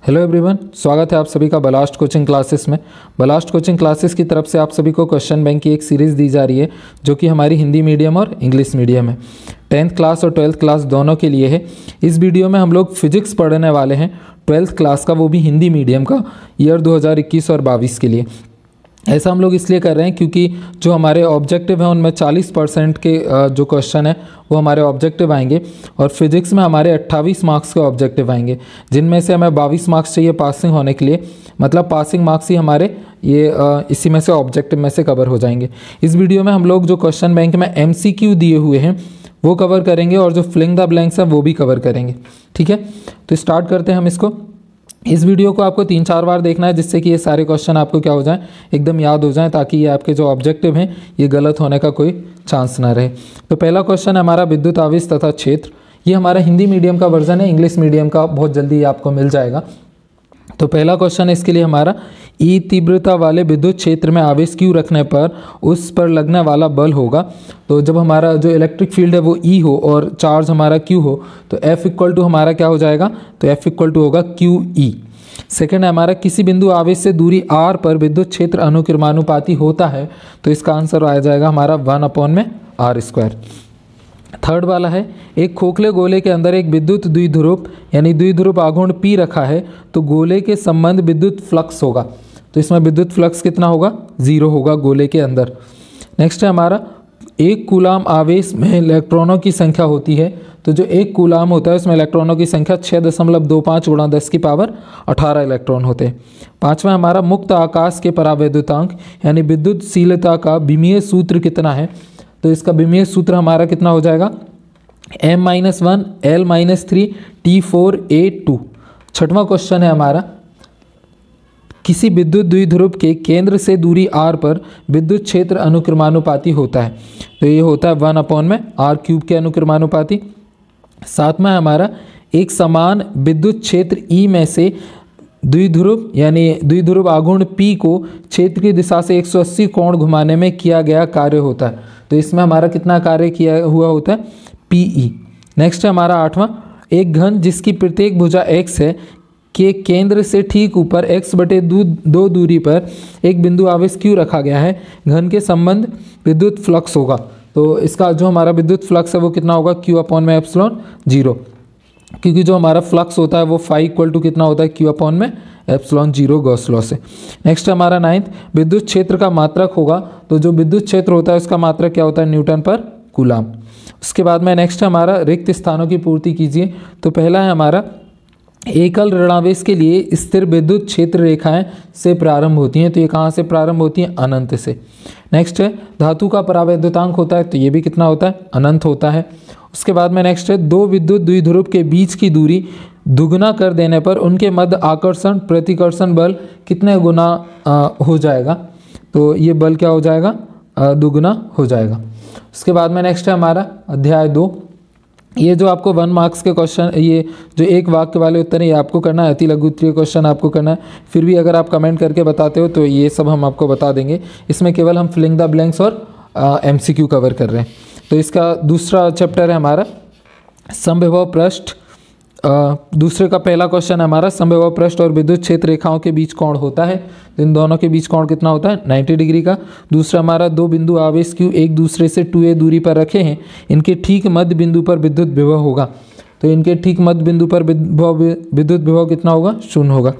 Hello everyone, स्वागत है आप सभी का बलास्ट कोचिंग क्लासेस में। बलास्ट कोचिंग क्लासेस की तरफ से आप सभी को क्वेश्चन बैंक की एक सीरीज़ दी जा रही है जो कि हमारी हिंदी मीडियम और इंग्लिश मीडियम है। 10th क्लास और 12th क्लास दोनों के लिए है। इस वीडियो में हम लोग फिजिक्स पढ़ने वाले हैं 12th क्लास का, वो भी हिंदी मीडियम का, ईयर 2021 और 22 के लिए। ऐसा हम लोग इसलिए कर रहे हैं क्योंकि जो हमारे ऑब्जेक्टिव हैं उनमें 40% के जो क्वेश्चन है वो हमारे ऑब्जेक्टिव आएंगे और फिजिक्स में हमारे 28 मार्क्स के ऑब्जेक्टिव आएंगे, जिनमें से हमें 22 मार्क्स चाहिए पासिंग होने के लिए। मतलब पासिंग मार्क्स ही हमारे ये इसी में से ऑब्जेक्टिव में से कवर हो जाएंगे। इस वीडियो में हम लोग जो क्वेश्चन बैंक में MCQ दिए हुए हैं वो कवर करेंगे और जो फिलिंग द ब्लैंक्स हैं वो भी कवर करेंगे। ठीक है, तो स्टार्ट करते हैं हम इसको। इस वीडियो को आपको 3-4 बार देखना है जिससे कि ये सारे क्वेश्चन आपको क्या हो जाएं, एकदम याद हो जाएं, ताकि ये आपके जो ऑब्जेक्टिव हैं ये गलत होने का कोई चांस ना रहे। तो पहला क्वेश्चन है हमारा विद्युत आवेश तथा क्षेत्र। ये हमारा हिंदी मीडियम का वर्जन है, इंग्लिश मीडियम का बहुत जल्दी आपको मिल जाएगा। तो पहला क्वेश्चन है इसके लिए हमारा, ई तीव्रता वाले विद्युत क्षेत्र में आवेश Q रखने पर उस पर लगने वाला बल होगा। तो जब हमारा जो इलेक्ट्रिक फील्ड है वो E हो और चार्ज हमारा Q हो तो F इक्वल टू हमारा क्या हो जाएगा, तो F इक्वल टू होगा QE। सेकेंड है हमारा, किसी बिंदु आवेश से दूरी R पर विद्युत क्षेत्र अनुक्रमानुपाती होता है। तो इसका आंसर आ जाएगा हमारा 1/r²। थर्ड वाला है, एक खोखले गोले के अंदर एक विद्युत द्विध्रुव यानी द्विध्रुव आघूर्ण P रखा है तो गोले के संबंध विद्युत फ्लक्स होगा। तो इसमें विद्युत फ्लक्स कितना होगा, 0 होगा गोले के अंदर। नेक्स्ट है हमारा, एक कूलाम आवेश में इलेक्ट्रॉनों की संख्या होती है। तो जो एक कूलाम होता है उसमें इलेक्ट्रॉनों की संख्या 6.25 × 10⁻18 इलेक्ट्रॉन होते हैं। पांचवा हमारा, मुक्त आकाश के परावैद्युतांक यानी विद्युतशीलता का विमीय सूत्र कितना है। तो इसका विमीय सूत्र हमारा कितना हो जाएगा, M-1 L-3 T4A2। छठवां क्वेश्चन है हमारा, किसी विद्युत द्विध्रुव के केंद्र से दूरी R पर विद्युत क्षेत्र अनुक्रमानुपाती होता है। तो ये होता है 1/r³ के अनुक्रमानुपाती। सातवां है हमारा, एक समान विद्युत क्षेत्र E में से द्विध्रुव यानी द्विध्रुव आघूर्ण P को क्षेत्र की दिशा से 180 कोण घुमाने में किया गया कार्य होता है। तो इसमें हमारा कितना कार्य किया हुआ होता है, PE। नेक्स्ट है हमारा आठवां, एक घन जिसकी प्रत्येक भुजा x है के केंद्र से ठीक ऊपर x/2 दूरी पर एक बिंदु आवेश Q रखा गया है। घन के संबंध विद्युत फ्लक्स होगा। तो इसका जो हमारा विद्युत फ्लक्स है वो कितना होगा, Q/ε0, क्योंकि जो हमारा फ्लक्स होता है वो φ इक्वल टू कितना होता है, Q/ε0 गॉस लॉ से। नेक्स्ट हमारा 9th, विद्युत क्षेत्र का मात्रक होगा। तो जो विद्युत क्षेत्र होता है उसका मात्रक क्या होता है, न्यूटन पर कूलाम। उसके बाद में नेक्स्ट हमारा, रिक्त स्थानों की पूर्ति कीजिए। तो पहला है हमारा, एकल ऋणावेश के लिए स्थिर विद्युत क्षेत्र रेखाएं से प्रारंभ होती हैं। तो ये कहाँ से प्रारंभ होती हैं, अनंत से। नेक्स्ट है, धातु का परावैद्युतांक होता है तो ये भी कितना होता है, अनंत होता है। उसके बाद में नेक्स्ट है, दो विद्युत द्विध्रुव के बीच की दूरी दुगना कर देने पर उनके मध्य आकर्षण प्रतिकर्षण बल कितने गुना हो जाएगा। तो ये बल क्या हो जाएगा, दुगना हो जाएगा। उसके बाद में नेक्स्ट है हमारा अध्याय 2। ये जो आपको 1 मार्क्स के क्वेश्चन, ये जो एक वाक्य वाले उत्तर है ये आपको करना है, अति लघु उत्तरीय क्वेश्चन आपको करना है। फिर भी अगर आप कमेंट करके बताते हो तो ये सब हम आपको बता देंगे। इसमें केवल हम फिलिंग द ब्लैंक्स और MCQ कवर कर रहे हैं। तो इसका दूसरा चैप्टर है हमारा समविभव पृष्ठ। दूसरे का पहला क्वेश्चन है हमारा, समविभव पृष्ठ और विद्युत क्षेत्र रेखाओं के बीच कोण होता है। इन दोनों के बीच कोण कितना होता है, 90 डिग्री का। दूसरा हमारा, दो बिंदु आवेश Q एक दूसरे से 2a दूरी पर रखे हैं, इनके ठीक मध्य बिंदु पर विद्युत विभव होगा। तो इनके ठीक मध्य बिंदु पर विद्युत विभव कितना होगा, 0 होगा।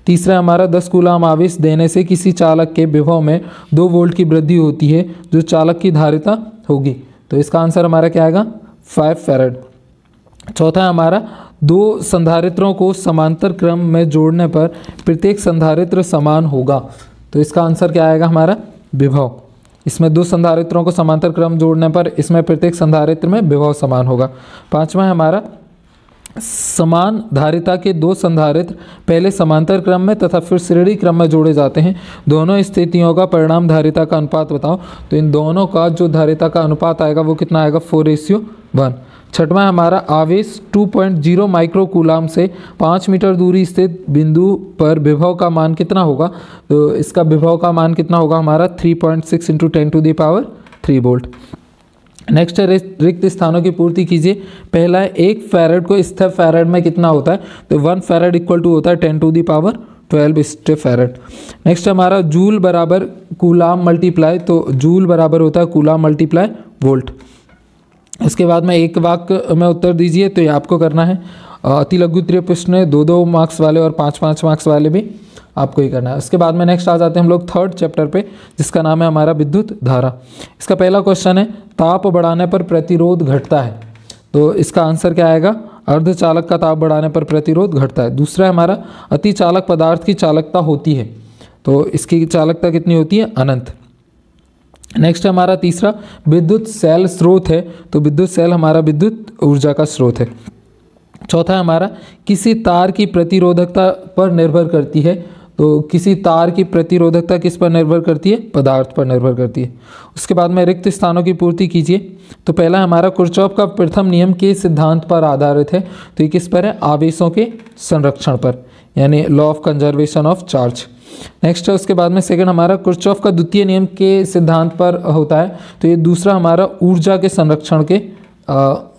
तीसरा हमारा, 10 कूलाम आवेश देने से किसी चालक के विभव में 2 वोल्ट की वृद्धि होती है जो चालक की धारिता होगी। तो इसका आंसर हमारा क्या आएगा, 5 फैराड। चौथा हमारा, 2 संधारित्रों को समांतर क्रम में जोड़ने पर प्रत्येक संधारित्र समान होगा। तो इसका आंसर क्या आएगा हमारा, विभव। इसमें 2 संधारित्रों को समांतर क्रम जोड़ने पर इसमें प्रत्येक संधारित्र में विभव समान होगा। पांचवा है हमारा, समान धारिता के 2 संधारित्र पहले समांतर क्रम में तथा फिर श्रेणी क्रम में जोड़े जाते हैं। दोनों स्थितियों का परिणाम धारिता का अनुपात बताओ। तो इन दोनों का जो धारिता का अनुपात आएगा वो कितना आएगा, 4:1। छठवां हमारा, आवेश 2.0 माइक्रो कूलाम से 5 मीटर दूरी स्थित बिंदु पर विभव का मान कितना होगा। तो इसका विभव का मान कितना होगा हमारा, 3.6 × 10⁻³ वोल्ट। नेक्स्ट है रिक्त स्थानों की पूर्ति कीजिए। पहला है 1 फैरेड को स्टेप फैरेड में कितना होता है, तो 1 फैरेड इक्वल टू होता है 10⁻12 स्टेप फैरेड। नेक्स्ट हमारा जूल बराबर कूलाम मल्टीप्लाई, तो जूल बराबर होता है कूलाम मल्टीप्लाई वोल्ट। इसके बाद में एक वाक्य में उत्तर दीजिए, तो ये आपको करना है। अति लघु उत्तरीय प्रश्न है, 2-2 मार्क्स वाले और 5-5 मार्क्स वाले भी आपको ही करना है। उसके बाद में नेक्स्ट आ जाते हैं हम लोग 3rd चैप्टर पे, जिसका नाम है हमारा विद्युत धारा। इसका पहला क्वेश्चन है ताप बढ़ाने पर प्रतिरोध घटता है, तो इसका आंसर क्या आएगा, अर्धचालक का ताप बढ़ाने पर प्रतिरोध घटता है। दूसरा है हमारा अति चालक पदार्थ की चालकता होती है, तो इसकी चालकता कितनी होती है, अनंत। नेक्स्ट है हमारा तीसरा विद्युत सेल स्रोत है, तो विद्युत सेल हमारा विद्युत ऊर्जा का स्रोत है। चौथा है हमारा किसी तार की प्रतिरोधकता पर निर्भर करती है, तो किसी तार की प्रतिरोधकता किस पर निर्भर करती है, पदार्थ पर निर्भर करती है। उसके बाद में रिक्त स्थानों की पूर्ति कीजिए। तो पहला हमारा किरचॉफ का प्रथम नियम के सिद्धांत पर आधारित है, तो ये किस पर है, आवेशों के संरक्षण पर, यानी law of conservation of charge. Next है उसके बाद में सेकंड हमारा किरचॉफ का द्वितीय नियम के सिद्धांत पर होता है, तो ये दूसरा हमारा ऊर्जा के संरक्षण के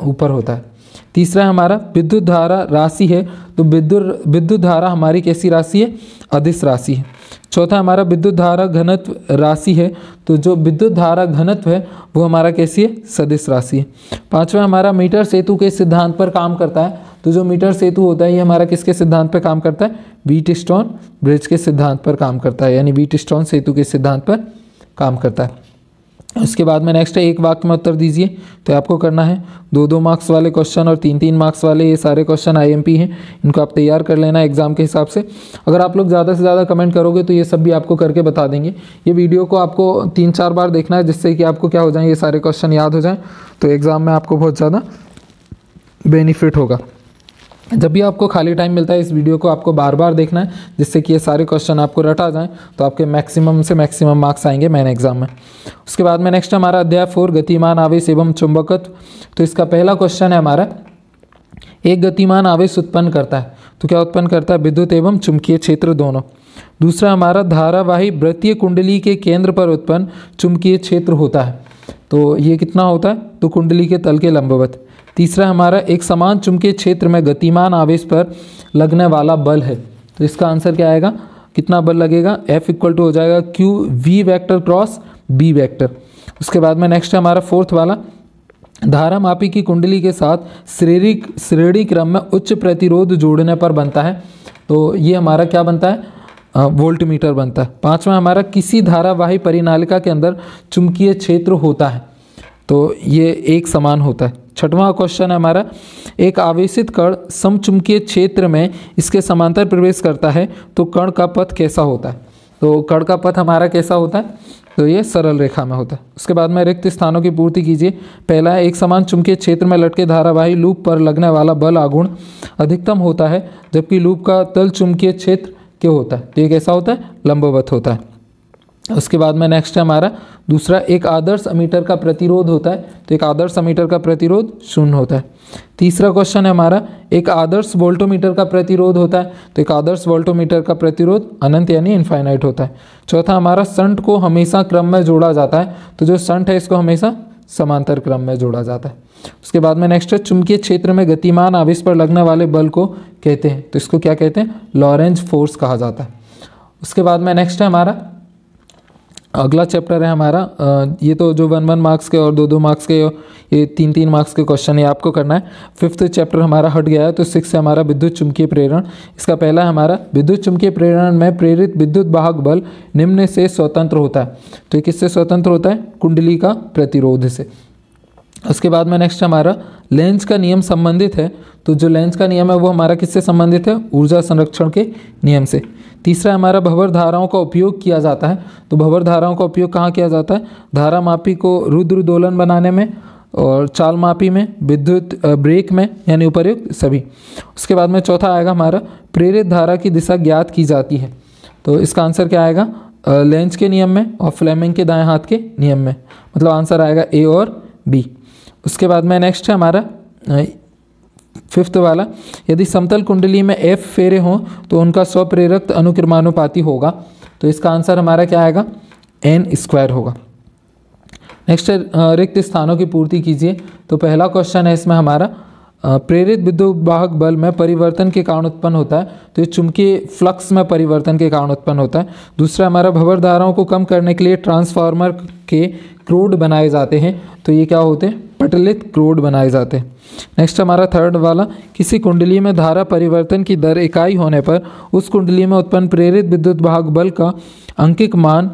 ऊपर होता है। तीसरा हमारा विद्युत धारा राशि है, तो विद्युत धारा हमारी कैसी राशि है, अदिश राशि है। चौथा हमारा विद्युत धारा घनत्व राशि है, तो जो विद्युत धारा घनत्व है वो हमारा कैसी है, सदिश राशि है। पांचवा हमारा मीटर सेतु के सिद्धांत पर काम करता है, तो जो मीटर सेतु होता है ये हमारा किसके सिद्धांत पर काम करता है, व्हीटस्टोन ब्रिज के सिद्धांत पर काम करता है, यानी व्हीटस्टोन सेतु के सिद्धांत पर काम करता है। उसके बाद में नेक्स्ट है एक वाक्य में उत्तर दीजिए, तो आपको करना है 2-2 मार्क्स वाले क्वेश्चन और 3-3 मार्क्स वाले, ये सारे क्वेश्चन IMP हैं, इनको आप तैयार कर लेना एग्जाम के हिसाब से। अगर आप लोग ज़्यादा से ज़्यादा कमेंट करोगे तो ये सब भी आपको करके बता देंगे। ये वीडियो को आपको 3-4 बार देखना है, जिससे कि आपको क्या हो जाए, ये सारे क्वेश्चन याद हो जाएँ, तो एग्ज़ाम में आपको बहुत ज़्यादा बेनिफिट होगा। जब भी आपको खाली टाइम मिलता है इस वीडियो को आपको बार बार देखना है, जिससे कि ये सारे क्वेश्चन आपको रट आ जाएँ, तो आपके मैक्सिमम से मैक्सिमम मार्क्स आएंगे मेन एग्जाम में। उसके बाद में नेक्स्ट हमारा अध्याय 4 गतिमान आवेश एवं चुंबकत्व। तो इसका पहला क्वेश्चन है हमारा, एक गतिमान आवेश उत्पन्न करता है, तो क्या उत्पन्न करता है, विद्युत एवं चुंबकीय क्षेत्र दोनों। दूसरा हमारा धारावाही वृत्तीय कुंडली के केंद्र पर उत्पन्न चुंबकीय क्षेत्र होता है, तो ये कितना होता है, तो कुंडली के तल के लंबवत। तीसरा हमारा एक समान चुंबकीय क्षेत्र में गतिमान आवेश पर लगने वाला बल है, तो इसका आंसर क्या आएगा, कितना बल लगेगा, F इक्वल टू हो जाएगा QV vector cross B vector. उसके बाद में नेक्स्ट हमारा 4th वाला, धारा मापी की कुंडली के साथ श्रेणी क्रम में उच्च प्रतिरोध जोड़ने पर बनता है, तो ये हमारा क्या बनता है, वोल्टमीटर बनता है। 5वां हमारा किसी धारावाही परिनालिका के अंदर चुंबकीय क्षेत्र होता है, तो ये एक समान होता है। 6वां क्वेश्चन है हमारा, एक आवेशित कण समचुंबकीय क्षेत्र में इसके समांतर प्रवेश करता है, तो कण का पथ कैसा होता है, तो कण का पथ हमारा कैसा होता है, तो ये सरल रेखा में होता है। उसके बाद में रिक्त स्थानों की पूर्ति कीजिए। पहला है एक समान चुंबकीय क्षेत्र में लटके धारावाही लूप पर लगने वाला बल आघूर्ण अधिकतम होता है, जबकि लूप का तल चुंबकीय क्षेत्र क्यों होता है, तो ये कैसा होता है, लंबवत होता है। उसके बाद में नेक्स्ट है हमारा दूसरा, एक आदर्श अमीटर का प्रतिरोध होता है, तो एक आदर्श अमीटर का प्रतिरोध 0 होता है। तीसरा क्वेश्चन है हमारा, एक आदर्श वोल्टोमीटर का प्रतिरोध होता है, तो एक आदर्श वोल्टोमीटर का प्रतिरोध अनंत यानी इनफाइनाइट होता है। चौथा हमारा, शंट को हमेशा क्रम में जोड़ा जाता है, तो जो शंट है इसको हमेशा समांतर क्रम में जोड़ा जाता है। उसके बाद में नेक्स्ट है, चुंबकीय क्षेत्र में गतिमान आवेश पर लगने वाले बल को कहते हैं, तो इसको क्या कहते हैं, लॉरेंज फोर्स कहा जाता है। उसके बाद में नेक्स्ट है हमारा अगला चैप्टर है हमारा, ये तो जो 1-1 मार्क्स के और 2-2 मार्क्स के, ये 3-3 मार्क्स के क्वेश्चन ये आपको करना है। 5th चैप्टर हमारा हट गया है, तो 6 है हमारा विद्युत चुंबकीय प्रेरण। इसका पहला है हमारा, विद्युत चुंबकीय प्रेरण में प्रेरित विद्युत वाहक बल निम्न से स्वतंत्र होता है, तो ये किससे स्वतंत्र होता है, कुंडली का प्रतिरोध से। उसके बाद में नेक्स्ट हमारा लेंज का नियम संबंधित है, तो जो लेंज का नियम है वो हमारा किससे संबंधित है, ऊर्जा संरक्षण के नियम से। तीसरा हमारा भंवर धाराओं का उपयोग किया जाता है, तो भंवर धाराओं का उपयोग कहाँ किया जाता है, धारा मापी को रुद्र दोलन बनाने में और चाल मापी में, विद्युत ब्रेक में, यानी उपर्युक्त सभी। उसके बाद में चौथा आएगा हमारा, प्रेरित धारा की दिशा ज्ञात की जाती है, तो इसका आंसर क्या आएगा, लेंज के नियम में और फ्लेमिंग के दाएं हाथ के नियम में, मतलब आंसर आएगा A और B। उसके बाद में नेक्स्ट है हमारा 5th वाला, यदि समतल कुंडली में F फेरे हों तो उनका स्वप्रेरक अनुक्रमानुपाती होगा, तो इसका आंसर हमारा क्या आएगा, N² होगा। नेक्स्ट है रिक्त स्थानों की पूर्ति कीजिए। तो पहला क्वेश्चन है इसमें हमारा प्रेरित विद्युत वाहक बल में परिवर्तन के कारण उत्पन्न होता है, तो ये चुंबकीय फ्लक्स में परिवर्तन के कारण उत्पन्न होता है। दूसरा हमारा भंवर धाराओं को कम करने के लिए ट्रांसफार्मर के क्रोड बनाए जाते हैं, तो ये क्या होते हैं, पटलित क्रोड बनाए जाते हैं। नेक्स्ट हमारा थर्ड वाला, किसी कुंडली में धारा परिवर्तन की दर इकाई होने पर उस कुंडली में उत्पन्न प्रेरित विद्युत वाहक बल का अंकिक मान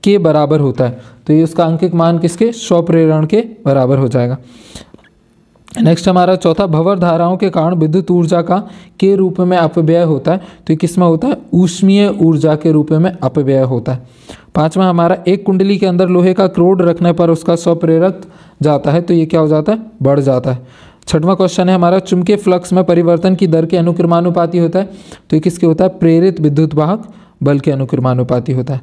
के बराबर होता है, तो ये उसका अंकिक मान किसके, स्वप्रेरण के बराबर हो जाएगा। नेक्स्ट हमारा चौथा, भंवर धाराओं के कारण विद्युत ऊर्जा का के रूप में अपव्यय होता है, तो ये किसमें होता है, ऊष्मीय ऊर्जा के रूप में अपव्यय होता है। पांचवा हमारा, एक कुंडली के अंदर लोहे का क्रोड रखने पर उसका स्वप्रेरक जाता है, तो ये क्या हो जाता है, बढ़ जाता है। छठवां क्वेश्चन है हमारा, चुंबकीय फ्लक्स में परिवर्तन की दर के अनुक्रमानुपाती होता है, तो ये किसके होता है, प्रेरित विद्युत वाहक बल के अनुक्रमानुपाती होता है।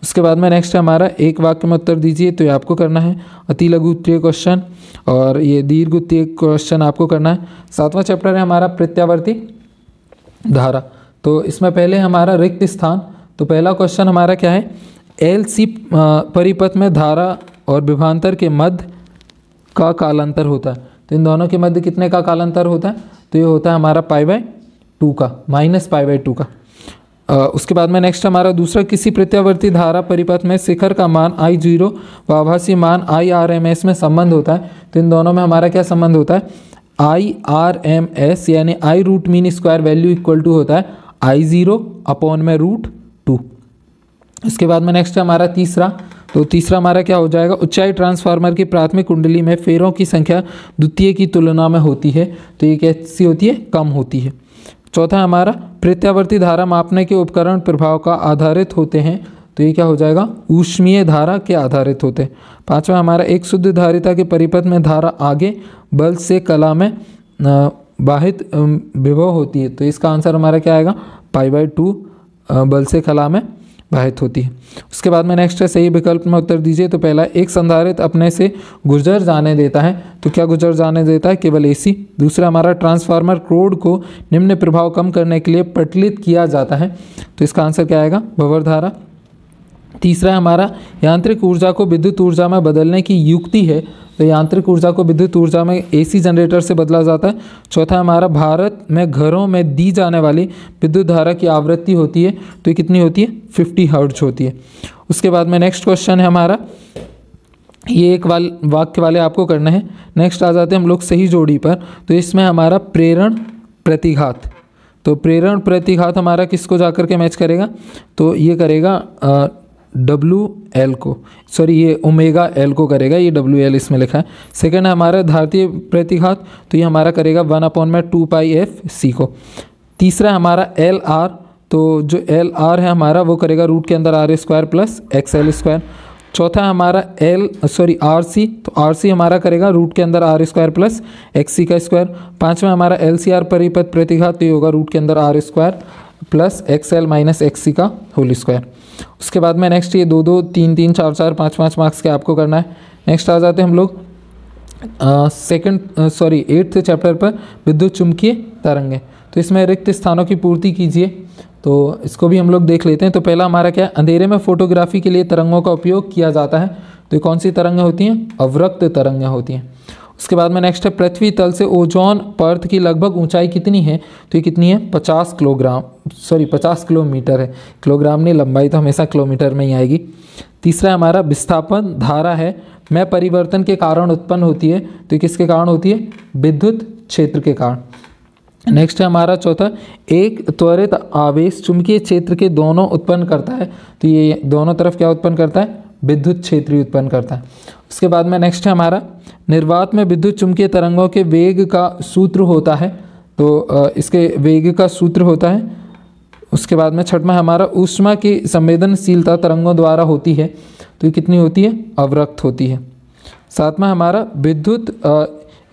उसके बाद में नेक्स्ट है हमारा, एक वाक्य में उत्तर दीजिए, तो ये आपको करना है अति लघु उत्तरीय क्वेश्चन और ये दीर्घ उत्तरीय क्वेश्चन आपको करना है। सातवां चैप्टर है हमारा प्रत्यावर्ती धारा, तो इसमें पहले हमारा रिक्त स्थान। तो पहला क्वेश्चन हमारा क्या है, LC परिपथ में धारा और विभवांतर के मध्य का कालांतर होता है, तो इन दोनों के मध्य कितने का कालांतर होता है, तो ये होता है हमारा π/2 का, -π/2 का। उसके बाद में नेक्स्ट हमारा दूसरा, किसी प्रत्यावर्ती धारा परिपथ में शिखर का मान I0 व आभासी मान IRMS में संबंध होता है, तो इन दोनों में हमारा क्या संबंध होता है, IRMS यानी I root mean square value equal to होता है I0 अपॉन में √2। इसके बाद में नेक्स्ट हमारा तीसरा, तो तीसरा हमारा क्या हो जाएगा, ऊंचाई ट्रांसफार्मर की प्राथमिक कुंडली में फेरों की संख्या द्वितीय की तुलना में होती है, तो ये कैसी होती है, कम होती है। चौथा हमारा, प्रत्यावर्ती धारा मापने के उपकरण प्रभाव का आधारित होते हैं, तो ये क्या हो जाएगा, ऊष्मीय धारा के आधारित होते हैं। पांचवा हमारा, एक शुद्ध धारिता के परिपथ में धारा आगे बल से कला में बाहित विभव होती है, तो इसका आंसर हमारा क्या आएगा, π/2 बल से कला में बाहित होती है। उसके बाद में नेक्स्ट है, सही विकल्प में उत्तर दीजिए। तो पहला, एक संधारित्र अपने से गुजर जाने देता है, तो क्या गुजर जाने देता है, केवल AC। दूसरा हमारा, ट्रांसफार्मर क्रोड को निम्न प्रभाव कम करने के लिए पटलित किया जाता है, तो इसका आंसर क्या आएगा, भंवर धारा। तीसरा हमारा, यांत्रिक ऊर्जा को विद्युत ऊर्जा में बदलने की युक्ति है, तो यांत्रिक ऊर्जा को विद्युत ऊर्जा में AC जनरेटर से बदला जाता है। चौथा हमारा, भारत में घरों में दी जाने वाली विद्युत धारा की आवृत्ति होती है, तो ये कितनी होती है, 50 हर्ट्ज होती है। उसके बाद में नेक्स्ट क्वेश्चन है हमारा, ये एक वाक्य वाले आपको करना है। नेक्स्ट आ जाते हैं हम लोग सही जोड़ी पर, तो इसमें हमारा प्रेरण प्रतिघात, तो प्रेरण प्रतिघात हमारा किसको जाकर के मैच करेगा, तो ये करेगा WL को, सॉरी ये ω/L को करेगा, ये WL इसमें लिखा है। सेकंड है हमारा धारतीय प्रतिघात, तो ये हमारा करेगा 1/2πfc को। तीसरा हमारा LR, तो जो LR है हमारा वो करेगा रूट के अंदर R² प्लस XL²। चौथा हमारा RC, तो RC हमारा करेगा रूट के अंदर R² प्लस XC²। पाँचवा हमारा LCR परिपथ प्रतिघात, तो ये होगा रूट के अंदर R² plus XL minus XC का होल²। उसके बाद में नेक्स्ट ये 2-2, 3-3, 4-4, 5-5 मार्क्स के आपको करना है। नेक्स्ट आ जाते हैं हम लोग 8th चैप्टर पर, विद्युत चुम्बकीय तरंगें। तो इसमें रिक्त स्थानों की पूर्ति कीजिए, तो इसको भी हम लोग देख लेते हैं। तो पहला हमारा क्या है, अंधेरे में फोटोग्राफी के लिए तरंगों का उपयोग किया जाता है, तो ये कौन सी तरंगें होती हैं, अवरक्त तरंगें होती हैं। उसके बाद में नेक्स्ट है, पृथ्वी तल से ओजोन परत की लगभग ऊंचाई कितनी है, तो ये कितनी है, 50 किलोमीटर है, किलोग्राम नहीं, लंबाई तो हमेशा किलोमीटर में ही आएगी। तीसरा हमारा, विस्थापन धारा है में परिवर्तन के कारण उत्पन्न होती है, तो ये किसके कारण होती है, विद्युत क्षेत्र के कारण। नेक्स्ट है हमारा चौथा, एक त्वरित आवेश चुंबकीय क्षेत्र के दोनों उत्पन्न करता है, तो ये दोनों तरफ क्या उत्पन्न करता है, विद्युत क्षेत्र उत्पन्न करता है। उसके बाद में नेक्स्ट है हमारा, निर्वात में विद्युत चुम्बकीय तरंगों के वेग का सूत्र होता है, तो इसके वेग का सूत्र होता है। उसके बाद में छठवां हमारा, ऊष्मा की संवेदनशीलता तरंगों द्वारा होती है, तो ये कितनी होती है, अवरक्त होती है। सातवां हमारा, विद्युत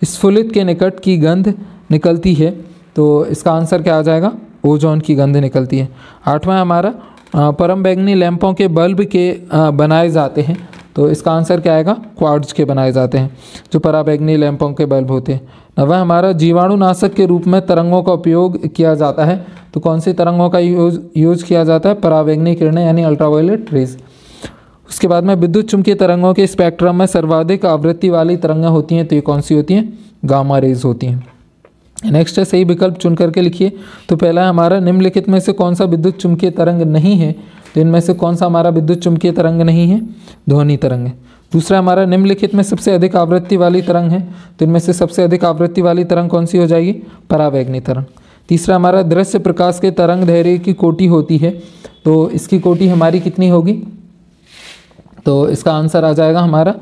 स्फुलित के निकट की गंध निकलती है, तो इसका आंसर क्या आ जाएगा, ओजोन की गंध निकलती है। आठवां हमारा, परम बैंगनी लैंपों के बल्ब के बनाए जाते हैं, तो इसका आंसर क्या आएगा, क्वार्ट्ज के बनाए जाते हैं, जो पराबैंगनी लैंपों के बल्ब होते हैं। नवा हमारा, जीवाणुनाशक के रूप में तरंगों का उपयोग किया जाता है, तो कौन सी तरंगों का यूज किया जाता है, पराबैंगनी किरणें यानी अल्ट्रावायलेट रेज। उसके बाद में विद्युत चुम्बकीय तरंगों के स्पेक्ट्रम में सर्वाधिक आवृत्ति वाली तरंगें होती हैं, तो ये कौन सी होती हैं? गामा रेज होती हैं। नेक्स्ट है, सही विकल्प चुन करके लिखिए। तो पहला है हमारा, निम्नलिखित में से कौन सा विद्युत चुम्बकीय तरंग नहीं है? तो इनमें से कौन सा हमारा विद्युत चुम्बकीय तरंग नहीं है? ध्वनि तरंग है। दूसरा हमारा, निम्नलिखित में सबसे अधिक आवृत्ति वाली तरंग है, तो इनमें से सबसे अधिक आवृत्ति वाली तरंग कौन सी हो जाएगी? परावैगनी तरंग। तीसरा हमारा, दृश्य प्रकाश के तरंग दैर्घ्य की कोटि होती है, तो इसकी कोटि हमारी कितनी होगी? तो इसका आंसर आ जाएगा हमारा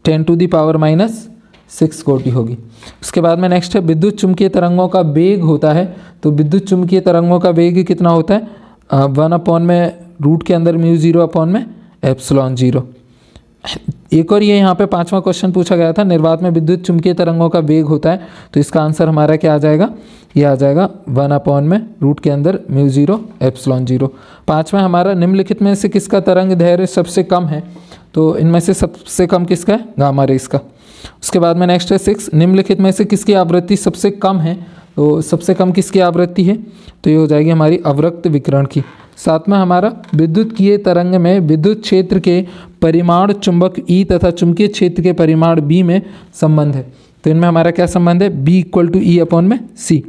10⁻⁻⁶ कोटि होगी। उसके बाद में नेक्स्ट है, विद्युत चुम्बकीय तरंगों का वेग होता है, तो विद्युत चुम्बकीय तरंगों का वेग कितना होता है? 1/√, के अंदर μ0/ε0। एक और ये यहाँ पे 5वां क्वेश्चन पूछा गया था, निर्वात में विद्युत चुम्बकीय तरंगों का वेग होता है, तो इसका आंसर हमारा क्या आ जाएगा? ये आ जाएगा 1/√, के अंदर μ0/ε0। 5वां हमारा, निम्नलिखित में से किसका तरंग दैर्घ्य सबसे कम है? तो इनमें से सबसे कम किसका है? गामा रेस का। उसके बाद में नेक्स्ट है 6, निम्नलिखित में से किसकी आवृत्ति सबसे कम है? तो सबसे कम किसकी आवृत्ति है? तो ये हो जाएगी हमारी अवरक्त विकिरण की। 7वां हमारा, विद्युतकीय तरंग में विद्युत क्षेत्र के परिमाण चुंबक E तथा चुंबकीय क्षेत्र के परिमाण B में संबंध है, तो इनमें हमारा क्या संबंध है? B = E/C।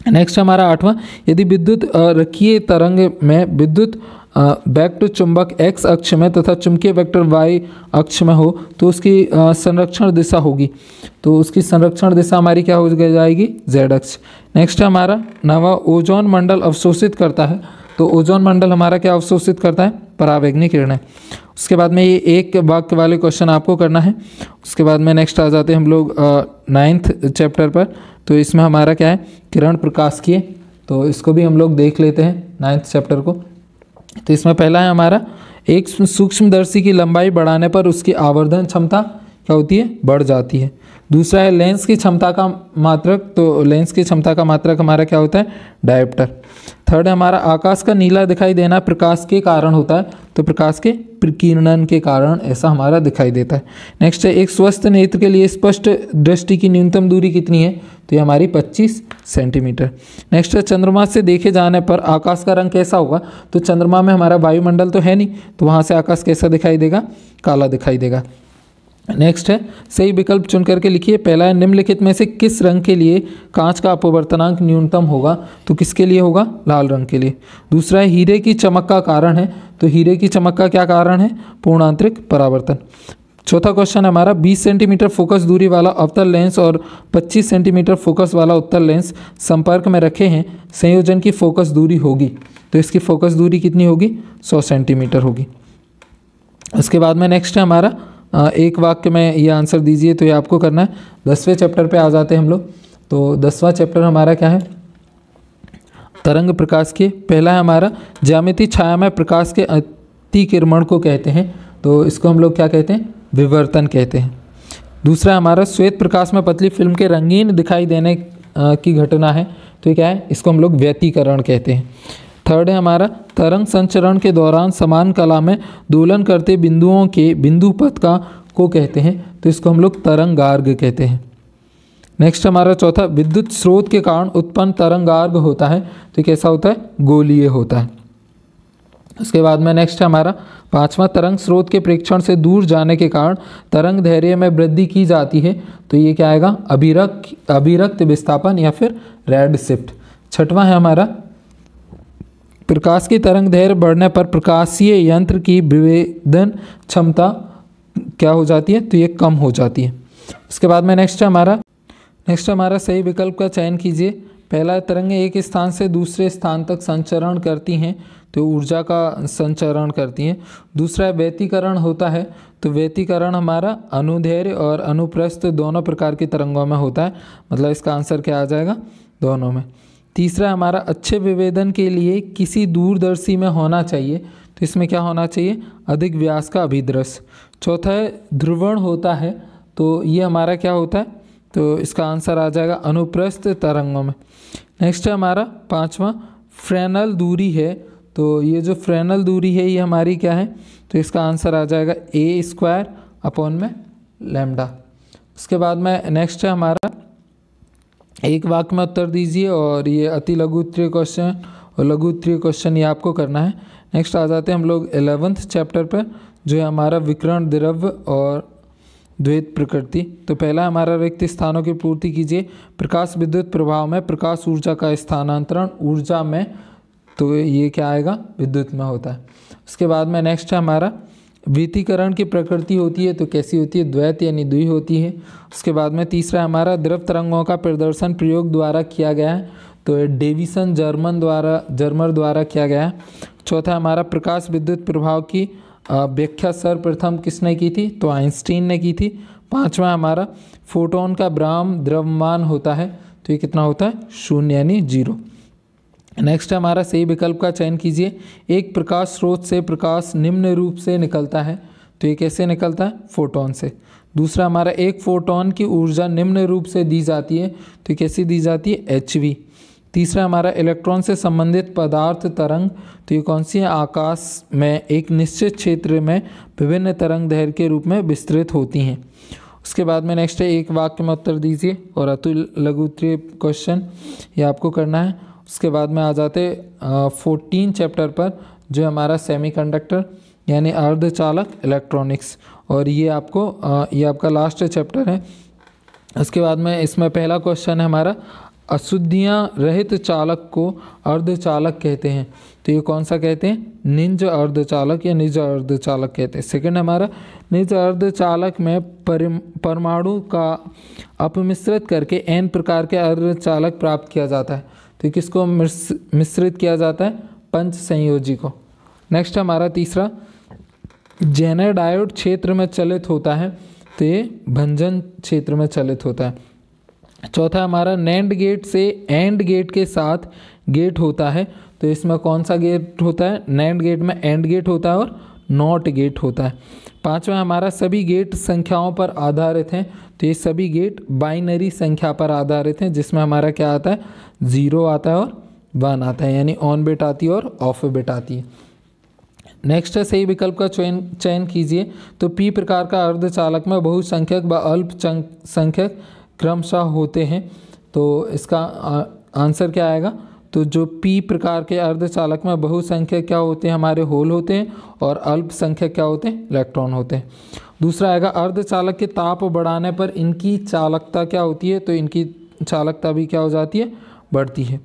नेक्स्ट हमारा 8वां, यदि विद्युत रखीय तरंग में विद्युत वेक्टर चुंबक x अक्ष में तथा चुंबकीय वेक्टर y अक्ष में हो, तो उसकी संरक्षण दिशा होगी, तो उसकी संरक्षण दिशा हमारी क्या हो जाएगी? z अक्ष। नेक्स्ट हमारा 9वां, ओजोन मंडल अवशोषित करता है, तो ओजोन मंडल हमारा क्या अवशोषित करता है? परावैगनी किरणें। उसके बाद में ये एक वाक्य वाले क्वेश्चन आपको करना है। उसके बाद में नेक्स्ट आ जाते हैं हम लोग 9th चैप्टर पर, तो इसमें हमारा क्या है? किरण प्रकाशिकी, तो इसको भी हम लोग देख लेते हैं 9th चैप्टर को। तो इसमें पहला है हमारा, एक सूक्ष्मदर्शी की लंबाई बढ़ाने पर उसकी आवर्धन क्षमता क्या होती है? बढ़ जाती है। दूसरा है लेंस की क्षमता का मात्रक, तो लेंस की क्षमता का मात्रक हमारा क्या होता है? डायोप्टर। थर्ड है हमारा, आकाश का नीला दिखाई देना प्रकाश के कारण होता है, तो प्रकाश के प्रकीर्णन के कारण ऐसा हमारा दिखाई देता है। नेक्स्ट है, एक स्वस्थ नेत्र के लिए स्पष्ट दृष्टि की न्यूनतम दूरी कितनी है? तो ये हमारी 25 सेंटीमीटर। नेक्स्ट है, चंद्रमा से देखे जाने पर आकाश का रंग कैसा होगा? तो चंद्रमा में हमारा वायुमंडल तो है नहीं, तो वहाँ से आकाश कैसा दिखाई देगा? काला दिखाई देगा। नेक्स्ट है, सही विकल्प चुन करके लिखिए। पहला है, निम्नलिखित में से किस रंग के लिए कांच का अपवर्तनांक न्यूनतम होगा? तो किसके लिए होगा? लाल रंग के लिए। दूसरा है, हीरे की चमक का कारण है, तो हीरे की चमक का क्या कारण है? पूर्णांतरिक परावर्तन। चौथा क्वेश्चन हमारा, 20 सेंटीमीटर फोकस दूरी वाला अवतल लेंस और 25 सेंटीमीटर फोकस वाला उत्तल लेंस संपर्क में रखे हैं, संयोजन की फोकस दूरी होगी, तो इसकी फोकस दूरी कितनी होगी? 100 सेंटीमीटर होगी। उसके बाद में नेक्स्ट है हमारा, एक वाक्य में ये आंसर दीजिए, तो ये आपको करना है। 10वें चैप्टर पे आ जाते हैं हम लोग। तो 10वां चैप्टर हमारा क्या है? तरंग प्रकाश के। पहला है हमारा, ज्यामितीय छाया में प्रकाश के अतिकिरण को कहते हैं, तो इसको हम लोग क्या कहते हैं? विवर्तन कहते हैं। दूसरा हमारा, श्वेत प्रकाश में पतली फिल्म के रंगीन दिखाई देने की घटना है, तो ये क्या है? इसको हम लोग व्यतिकरण कहते हैं। थर्ड है हमारा, तरंग संचरण के दौरान समान कला में दोलन करते बिंदुओं के बिंदु पथ को कहते हैं, तो इसको हम लोग तरंगार्घ कहते हैं। नेक्स्ट हमारा चौथा, विद्युत स्रोत के कारण उत्पन्न तरंगार्घ होता है, तो कैसा होता है? गोलीय होता है। उसके बाद में नेक्स्ट हमारा 5वां, तरंग स्रोत के प्रेक्षण से दूर जाने के कारण तरंग दैर्घ्य में वृद्धि की जाती है, तो ये क्या आएगा? अभिरक्त विस्थापन या फिर रेड शिफ्ट। 6वां है हमारा, प्रकाश की तरंग दैर्घ्य बढ़ने पर प्रकाशीय यंत्र की विभेदन क्षमता क्या हो जाती है? तो ये कम हो जाती है। उसके बाद में नेक्स्ट हमारा सही विकल्प का चयन कीजिए। पहला, तरंगें एक स्थान से दूसरे स्थान तक संचरण करती हैं, तो ऊर्जा का संचरण करती हैं। दूसरा, व्यतिकरण होता है, तो व्यतिकरण हमारा अनुदैर्घ्य और अनुप्रस्थ दोनों प्रकार की तरंगों में होता है, मतलब इसका आंसर क्या आ जाएगा? दोनों में। तीसरा हमारा, अच्छे विभेदन के लिए किसी दूरदर्शी में होना चाहिए, तो इसमें क्या होना चाहिए? अधिक व्यास का अभिदृश्य। चौथा है, ध्रुवण होता है, तो ये हमारा क्या होता है? तो इसका आंसर आ जाएगा अनुप्रस्थ तरंगों में। नेक्स्ट है हमारा 5वां, फ्रेनल दूरी है, तो ये जो फ्रेनल दूरी है ये हमारी क्या है? तो इसका आंसर आ जाएगा a²/λ। उसके बाद में नेक्स्ट है हमारा, एक वाक्य में उत्तर दीजिए, और ये अति लघु उत्तरीय क्वेश्चन और लघु उत्तरीय क्वेश्चन ये आपको करना है। नेक्स्ट आ जाते हैं हम लोग 11th चैप्टर पर, जो है हमारा विकिरण द्रव्य और द्वैत प्रकृति। तो पहला हमारा रिक्त स्थानों की पूर्ति कीजिए। प्रकाश विद्युत प्रभाव में प्रकाश ऊर्जा का स्थानांतरण ऊर्जा में, तो ये क्या आएगा, विद्युत में होता है। उसके बाद में नेक्स्ट है हमारा वितीकरण की प्रकृति होती है, तो कैसी होती है, द्वैत यानी द्वि होती है। उसके बाद में तीसरा हमारा द्रव तरंगों का प्रदर्शन प्रयोग द्वारा किया गया है, तो डेविसन जर्मर द्वारा किया गया है। चौथा हमारा प्रकाश विद्युत प्रभाव की व्याख्या सर्वप्रथम किसने की थी, तो आइंस्टीन ने की थी। पांचवा हमारा फोटोन का ब्राह्म द्रव्यमान होता है, तो ये कितना होता है, 0 यानी 0। नेक्स्ट हमारा सही विकल्प का चयन कीजिए। एक प्रकाश स्रोत से प्रकाश निम्न रूप से निकलता है, तो ये कैसे निकलता है, फोटोन से। दूसरा हमारा एक फोटोन की ऊर्जा निम्न रूप से दी जाती है, तो ये कैसी दी जाती है, hv। तीसरा हमारा इलेक्ट्रॉन से संबंधित पदार्थ तरंग, तो ये कौन सी है, आकाश में एक निश्चित क्षेत्र में विभिन्न तरंग दैर्घ्य के रूप में विस्तृत होती हैं। उसके बाद में नेक्स्ट है एक वाक्य में उत्तर दीजिए और अतुल लघु उत्तरीय क्वेश्चन ये आपको करना है। उसके बाद में आ जाते 14 चैप्टर पर, जो हमारा सेमीकंडक्टर यानी अर्धचालक इलेक्ट्रॉनिक्स, और ये आपका लास्ट चैप्टर है। उसके बाद में इसमें पहला क्वेश्चन है हमारा, अशुद्धियाँ रहित चालक को अर्धचालक कहते हैं, तो ये कौन सा कहते हैं, निज अर्धचालक या निज अर्धचालक कहते हैं। सेकंड हमारा निज अर्धचालक में परमाणु का अपमिश्रित करके n प्रकार के अर्धचालक प्राप्त किया जाता है, तो किसको मिश्रित किया जाता है, पंच संयोजी को। नेक्स्ट हमारा तीसरा जेनर डायोड क्षेत्र में चलित होता है, तो ये भंजन क्षेत्र में चलित होता है। चौथा हमारा नैंड गेट से एंड गेट के साथ गेट होता है, तो इसमें कौन सा गेट होता है, नैंड गेट में एंड गेट होता है और नॉट गेट होता है। पांचवा हमारा सभी गेट संख्याओं पर आधारित हैं, तो ये सभी गेट बाइनरी संख्या पर आधारित हैं, जिसमें हमारा क्या आता है, 0 आता है और 1 आता है, यानी ऑन बिट आती है और ऑफ बिट आती है। नेक्स्ट है सही विकल्प का चयन कीजिए। तो पी प्रकार का अर्धचालक में बहुसंख्यक व अल्पसंख्यक क्रमशः होते हैं, तो इसका आंसर क्या आएगा, तो जो पी प्रकार के अर्धचालक में बहुसंख्यक क्या होते हैं, हमारे होल होते हैं, और अल्पसंख्यक क्या होते हैं, इलेक्ट्रॉन होते हैं। दूसरा आएगा अर्धचालक के ताप बढ़ाने पर इनकी चालकता क्या होती है, तो इनकी चालकता भी क्या हो जाती है, बढ़ती है।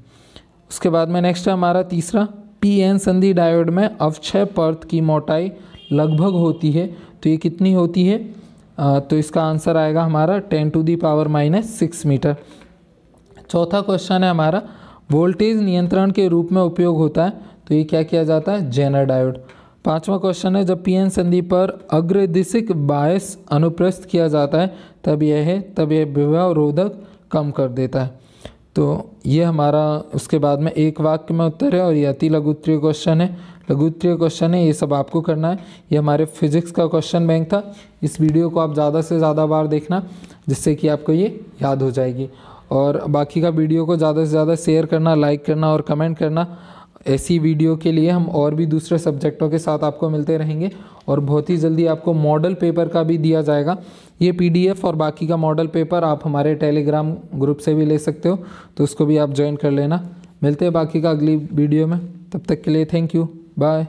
उसके बाद में नेक्स्ट है हमारा तीसरा, पी एन संधि डायोड में अवक्षय परत की मोटाई लगभग होती है, तो ये कितनी होती है, तो इसका आंसर आएगा हमारा 10⁻⁻6 मीटर। चौथा क्वेश्चन है हमारा, वोल्टेज नियंत्रण के रूप में उपयोग होता है, तो ये क्या किया जाता है, जेनर डायोड। पांचवा क्वेश्चन है, जब पीएन संधि पर अग्रदिशिक बायस अनुप्रस्थ किया जाता है तब यह विभव रोधक कम कर देता है। तो ये हमारा उसके बाद में एक वाक्य में उत्तर है, और ये अति लघु उत्तरीय क्वेश्चन है, लघु उत्तरीय क्वेश्चन है, ये सब आपको करना है। ये हमारे फिजिक्स का क्वेश्चन बैंक था। इस वीडियो को आप ज़्यादा से ज़्यादा बार देखना, जिससे कि आपको ये याद हो जाएगी। और बाकी का वीडियो को ज़्यादा से ज़्यादा शेयर करना, लाइक करना और कमेंट करना। ऐसी वीडियो के लिए हम और भी दूसरे सब्जेक्टों के साथ आपको मिलते रहेंगे, और बहुत ही जल्दी आपको मॉडल पेपर का भी दिया जाएगा। ये PDF और बाकी का मॉडल पेपर आप हमारे टेलीग्राम ग्रुप से भी ले सकते हो, तो उसको भी आप ज्वाइन कर लेना। मिलते हैं बाकी का अगली वीडियो में, तब तक के लिए थैंक यू, बाय।